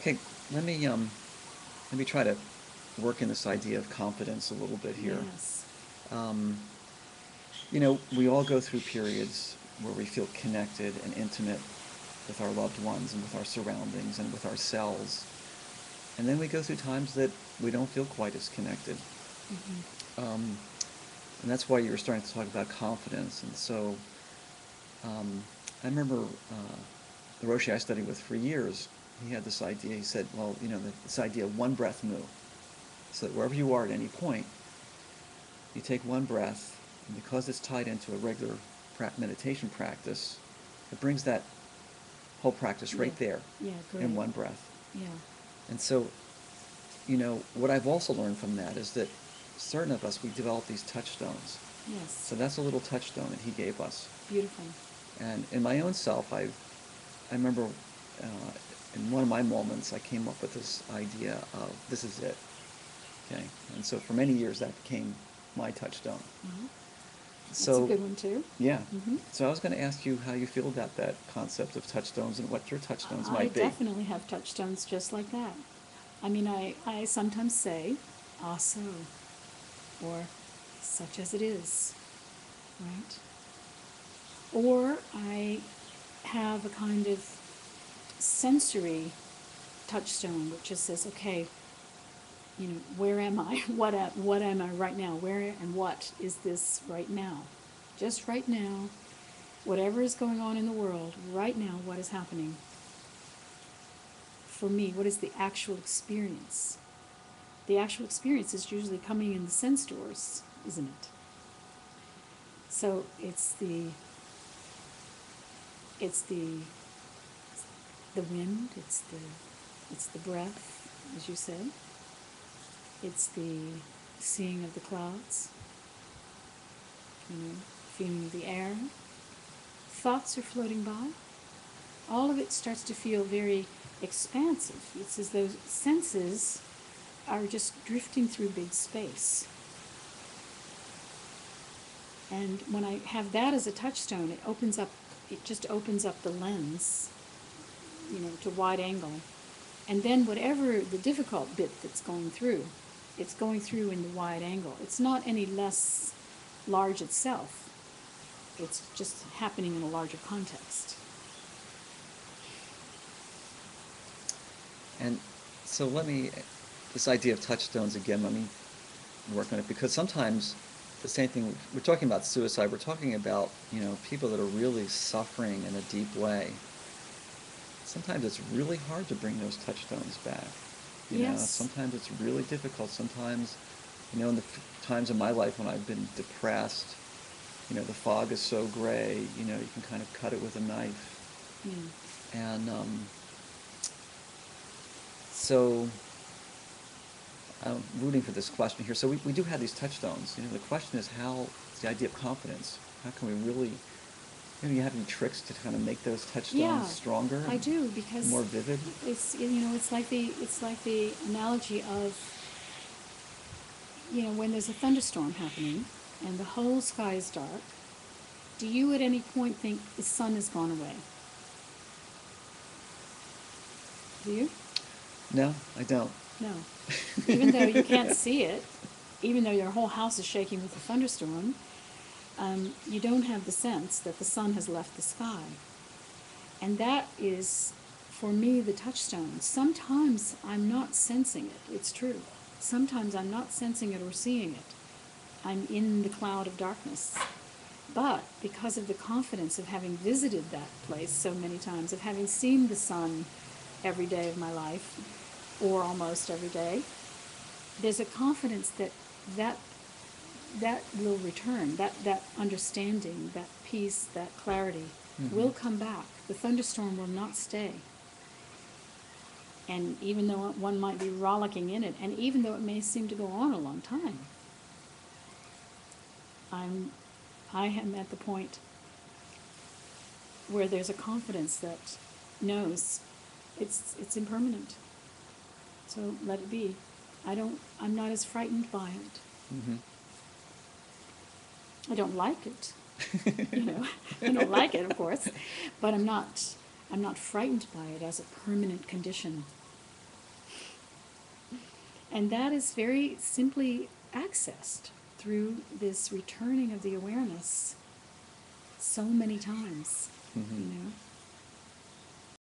Okay, let me try to work in this idea of confidence a little bit here. Yes. Um, you know, we all go through periods where we feel connected and intimate with our loved ones and with our surroundings and with ourselves. And then we go through times that we don't feel quite as connected. Hmm. Um, and that's why you were starting to talk about confidence. And so I remember the Roshi I studied with for years, he had this idea. He said, well, you know, this idea of one breath mu. So that wherever you are at any point, you take one breath, and because it's tied into a regular meditation practice, it brings that whole practice Yeah. right there Yeah, in great. one breath. Yeah. And so, you know, what I've also learned from that is that certain of us, we develop these touchstones. Yes. So that's a little touchstone that he gave us. Beautiful. And in my own self, I remember in one of my moments, I came up with this idea of this is it. Okay. And so for many years, that became my touchstone. Uh-huh. That's a So, good one too. yeah. Hmm. So I was going to ask you how you feel about that concept of touchstones and what your touchstones I might be. definitely have touchstones just like that. I mean, I sometimes say, ah, so, or such as it is, right? Or I have a kind of sensory touchstone which just says, okay, where am I? What am I right now? Where and what is this right now? Just right now, whatever is going on in the world, right now, what is happening? For me, what is the actual experience? The actual experience is usually coming in the sense doors, isn't it? So it's the wind, it's the breath, as you said. It's the seeing of the clouds, feeling of the air. Thoughts are floating by. All of it starts to feel very expansive. It's as though senses are just drifting through big space. And when I have that as a touchstone, it just opens up the lens, to wide angle. And then whatever the difficult bit that's going through, it's going through in the wide angle. It's not any less large itself. It's just happening in a larger context. And so this idea of touchstones again, let me work on it because sometimes the same thing, we're talking about suicide, we're talking about, you know, people that are really suffering in a deep way. Sometimes it's really hard to bring those touchstones back. You know, Yes. sometimes it's really difficult. Sometimes, you know, in the times of my life when I've been depressed, you know, the fog is so gray, you know, you can kind of cut it with a knife. Yeah. And so I'm rooting for this question here. So we do have these touchstones. You know, the question is how, it's the idea of confidence. How can we really, you know, you have any tricks to kind of make those touchstones Yeah, stronger I and do because more vivid? it's like the analogy of when there's a thunderstorm happening and the whole sky is dark. Do you at any point think the sun has gone away? Do you? No, I don't. No. Even though you can't see it, even though your whole house is shaking with a thunderstorm, you don't have the sense that the sun has left the sky. And that is, for me, the touchstone. Sometimes I'm not sensing it, it's true. Sometimes I'm not sensing it or seeing it. I'm in the cloud of darkness. But because of the confidence of having visited that place so many times, of having seen the sun every day of my life, or almost every day, there's a confidence that that will return, that understanding, that peace, that clarity Mm-hmm. will come back. The thunderstorm will not stay. And even though one might be rollicking in it, and even though it may seem to go on a long time, I'm, I am at the point where there's a confidence that knows it's impermanent. So let it be. I'm not as frightened by it. Mm-hmm. I don't like it, you know. I don't like it, of course, but I'm not frightened by it as a permanent condition. And that is very simply accessed through this returning of the awareness so many times, Mhm. you know.